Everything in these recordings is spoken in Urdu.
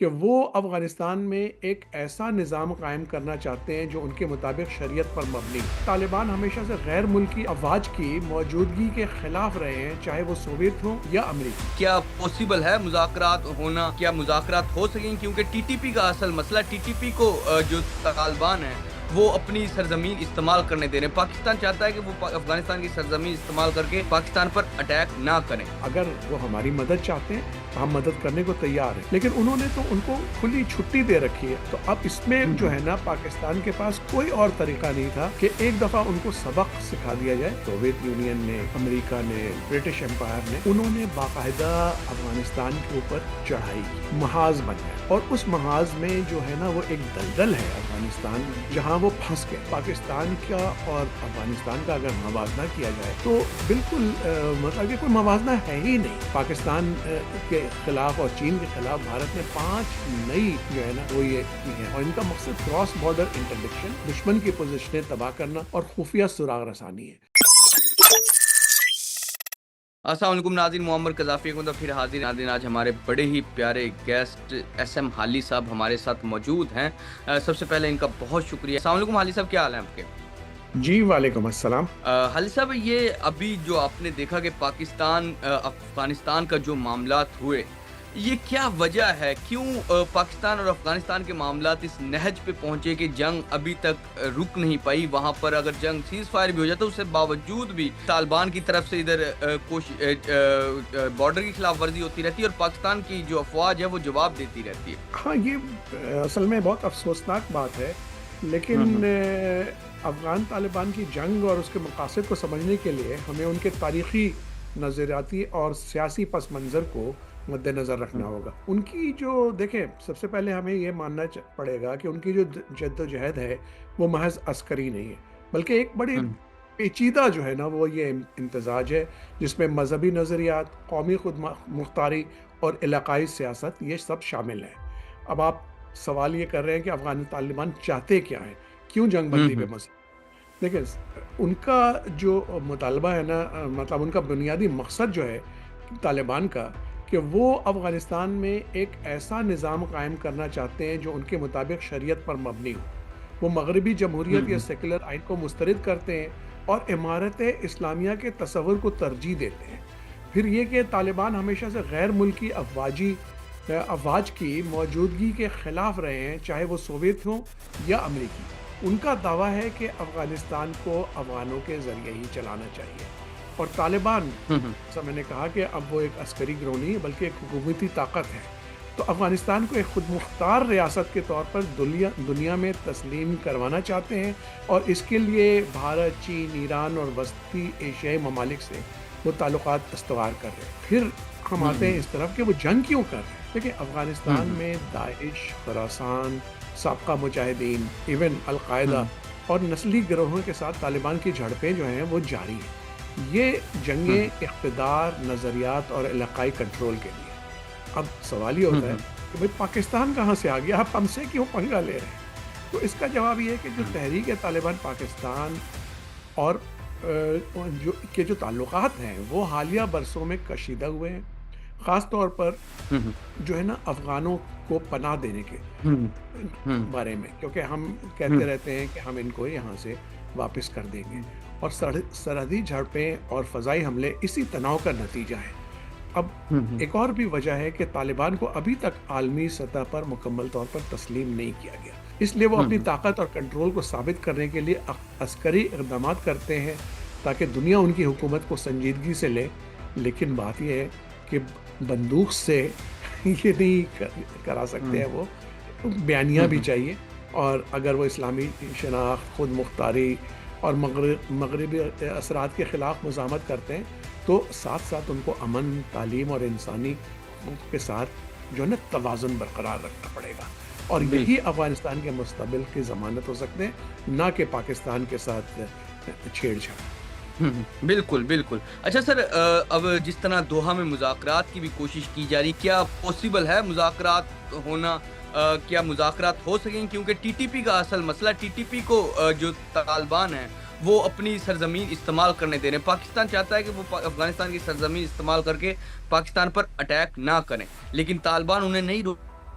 کہ وہ افغانستان میں ایک ایسا نظام قائم کرنا چاہتے ہیں جو ان کے مطابق شریعت پر مبنی ہو۔ طالبان ہمیشہ سے غیر ملکی افواج کی موجودگی کے خلاف رہے ہیں، چاہے وہ سوویت ہوں یا امریکی۔ کیا پوسیبل ہے مذاکرات ہونا؟ کیا مذاکرات ہو سکیں؟ کیونکہ ٹی ٹی پی کا اصل مسئلہ ٹی ٹی پی کو جو طالبان ہیں وہ اپنی سرزمین استعمال کرنے دے رہے ہیں۔ پاکستان چاہتا ہے کہ وہ افغانستان کی سرزمین استعمال کر کے پاکستان پر اٹیک نہ کریں۔ اگر وہ ہماری مدد چاہتے ہیں تو ہم مدد کرنے کو تیار ہیں، لیکن انہوں نے تو ان کو کھلی چھٹی دے رکھی ہے۔ تو اب اس میں جو ہے نا، پاکستان کے پاس کوئی اور طریقہ نہیں تھا کہ ایک دفعہ ان کو سبق سکھا دیا جائے۔ سوویت یونین نے، امریکہ نے، برٹش امپائر نے، انہوں نے باقاعدہ افغانستان کے اوپر چڑھائی کی، محاذ بنایا، اور اس محاذ میں جو ہے نا وہ ایک دلدل ہے افغانستان، جہاں وہ پھنس گئے۔ پاکستان کا اور افغانستان کا اگر موازنہ کیا جائے تو بالکل مطلب کہ کوئی موازنہ ہے ہی نہیں۔ پاکستان کے خلاف اور چین کے خلاف بھارت نے 5 نئی جو ہے نا وہ یہ کی ہیں، اور ان کا مقصد کراس بارڈر انٹرڈکشن، دشمن کی پوزیشنیں تباہ کرنا اور خفیہ سراغ رسانی ہے۔ السلام علیکم ناظرین، معمر قذافی کو پھر حاضر ناظرین۔ آج ہمارے بڑے ہی پیارے گیسٹ ایس ایم حالی صاحب ہمارے ساتھ موجود ہیں۔ سب سے پہلے ان کا بہت شکریہ۔ السلام علیکم حالی صاحب، کیا حال ہے آپ کے؟ جی وعلیکم السلام۔ حالی صاحب، یہ ابھی جو آپ نے دیکھا کہ پاکستان افغانستان کا جو معاملات ہوئے، یہ کیا وجہ ہے؟ کیوں پاکستان اور افغانستان کے معاملات اس نہج پہ پہنچے کہ جنگ ابھی تک رک نہیں پائی؟ وہاں پر اگر جنگ سیز فائر بھی ہو جاتا، اس سے باوجود بھی طالبان کی طرف سے ادھر بارڈر کی خلاف ورزی ہوتی رہتی ہے اور پاکستان کی جو افواج ہے وہ جواب دیتی رہتی ہے۔ ہاں، یہ اصل میں بہت افسوسناک بات ہے، لیکن افغان طالبان کی جنگ اور اس کے مقاصد کو سمجھنے کے لیے ہمیں ان کے تاریخی، نظریاتی اور سیاسی پس منظر کو مد نظر رکھنا ہوگا۔ ان کی جو دیکھیں، سب سے پہلے ہمیں یہ ماننا پڑے گا کہ ان کی جو جد و جہد ہے وہ محض عسکری نہیں ہے، بلکہ ایک بڑی پیچیدہ جو ہے نا وہ یہ امتزاج ہے، جس میں مذہبی نظریات، قومی خود مختاری اور علاقائی سیاست یہ سب شامل ہیں۔ اب آپ سوال یہ کر رہے ہیں کہ افغان طالبان چاہتے کیا ہیں، کیوں جنگ بندی پہ مصر؟ دیکھیں، ان کا جو مطالبہ ہے نا، مطلب ان کا بنیادی مقصد جو ہے طالبان کا، کہ وہ افغانستان میں ایک ایسا نظام قائم کرنا چاہتے ہیں جو ان کے مطابق شریعت پر مبنی ہو۔ وہ مغربی جمہوریت یا سیکولر آئین کو مسترد کرتے ہیں اور عمارت اسلامیہ کے تصور کو ترجیح دیتے ہیں۔ پھر یہ کہ طالبان ہمیشہ سے غیر ملکی افواج کی موجودگی کے خلاف رہے ہیں، چاہے وہ سوویت ہوں یا امریکی۔ ان کا دعویٰ ہے کہ افغانستان کو افغانوں کے ذریعے ہی چلانا چاہیے، اور طالبان، جیسا میں نے کہا کہ اب وہ ایک عسکری گروہ نہیں ہے بلکہ ایک حکومتی طاقت ہے، تو افغانستان کو ایک خود مختار ریاست کے طور پر دنیا میں تسلیم کروانا چاہتے ہیں، اور اس کے لیے بھارت، چین، ایران اور وسطی ایشیائی ممالک سے وہ تعلقات استوار کر رہے ہیں۔ پھر ہم آتے ہیں اس طرف کہ وہ جنگ کیوں کر رہے ہیں۔ دیکھیں، افغانستان میں داعش، خراسان، سابقہ مجاہدین، ایون القاعدہ اور نسلی گروہوں کے ساتھ طالبان کی جھڑپیں جو ہیں وہ جاری ہیں۔ یہ جنگیں اقتدار، نظریات اور علاقائی کنٹرول کے لیے۔ اب سوال یہ ہوتا ہے کہ بھئی پاکستان کہاں سے آ گیا، آپ ہم سے کیوں پنگا لے رہے ہیں؟ تو اس کا جواب یہ ہے کہ جو تحریک طالبان پاکستان اور جو تعلقات ہیں وہ حالیہ برسوں میں کشیدہ ہوئے ہیں، خاص طور پر جو ہے نا افغانوں کو پناہ دینے کے بارے میں، کیونکہ ہم کہتے رہتے ہیں کہ ہم ان کو یہاں سے واپس کر دیں گے، اور سرحدی جھڑپیں اور فضائی حملے اسی تناؤ کا نتیجہ ہے۔ اب ایک اور بھی وجہ ہے کہ طالبان کو ابھی تک عالمی سطح پر مکمل طور پر تسلیم نہیں کیا گیا، اس لیے وہ اپنی طاقت اور کنٹرول کو ثابت کرنے کے لیے عسکری اقدامات کرتے ہیں تاکہ دنیا ان کی حکومت کو سنجیدگی سے لے، لیکن بات یہ ہے کہ بندوق سے یہ نہیں کرا سکتے ہیں، وہ بیانیہ بھی چاہیے، اور اگر وہ اسلامی شناخت، خود مختاری اور مغربی اثرات کے خلاف مزاحمت کرتے ہیں تو ساتھ ساتھ ان کو امن، تعلیم اور انسانی حقوق کے ساتھ جو ہے نا توازن برقرار رکھنا پڑے گا، اور یہی افغانستان کے مستقبل کی ضمانت ہو سکتے ہیں، نہ کہ پاکستان کے ساتھ چھیڑ چھاڑ۔ بالکل بالکل۔ اچھا سر، اب جس طرح دوحہ میں مذاکرات کی بھی کوشش کی جا رہی، کیا پوسیبل ہے مذاکرات ہونا؟ کیا مذاکرات ہو سکیں؟ کیونکہ ٹی ٹی پی کا اصل مسئلہ ٹی ٹی پی کو جو طالبان ہیں وہ اپنی سرزمین استعمال کرنے دے رہے ہیں۔ پاکستان چاہتا ہے کہ وہ افغانستان کی سرزمین استعمال کر کے پاکستان پر اٹیک نہ کریں، لیکن طالبان انہیں نہیں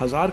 1000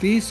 30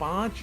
5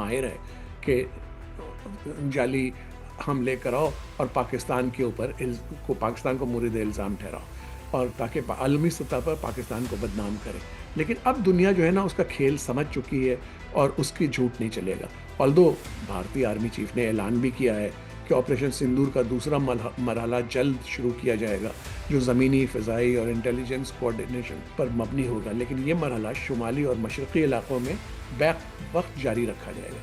ماہر ہے کہ جعلی حملے کراؤ اور پاکستان کے اوپر پاکستان کو مورد الزام ٹھہراؤ اور تاکہ عالمی سطح پر پاکستان کو بدنام کرے. لیکن اب دنیا جو ہے نا اس کا کھیل سمجھ چکی ہے اور اس کی جھوٹ نہیں چلے گا. آلدو بھارتی آرمی چیف نے اعلان بھی کیا ہے کہ آپریشن سندور کا دوسرا مرحلہ جلد شروع کیا جائے گا جو زمینی، فضائی اور انٹیلیجنس کوآرڈینیشن پر مبنی ہوگا، لیکن یہ مرحلہ شمالی اور مشرقی علاقوں میں بیک وقت جاری رکھا جائے گا.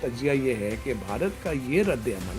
تجزیہ یہ ہے کہ بھارت کا یہ رد عمل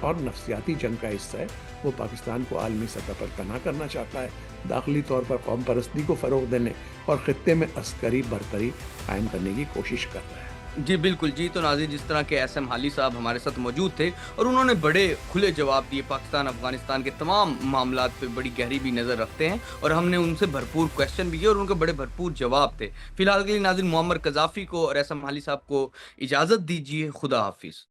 اور نفسیاتی جنگ کا حصہ ہے. وہ پاکستان کو عالمی سطح پر تنہا کرنا چاہتا ہے، داخلی طور پر قوم پرستی کو فروغ دینے اور خطے میں عسکری برتری قائم کرنے کی کوشش کر رہا ہے. جی بالکل، جی تو ناظرین جس طرح کے احسن حالی صاحب ہمارے ساتھ موجود تھے اور انہوں نے بڑے کھلے جواب دیے، پاکستان افغانستان کے تمام معاملات پہ بڑی گہری بھی نظر رکھتے ہیں اور ہم نے ان سے بھرپور کویسچن بھی کیے اور ان کے بڑے بھرپور جواب تھے. فی الحال کے لیے ناظرین معمر قذافی کو اور احسن حالی صاحب کو اجازت دیجیے. خدا حافظ.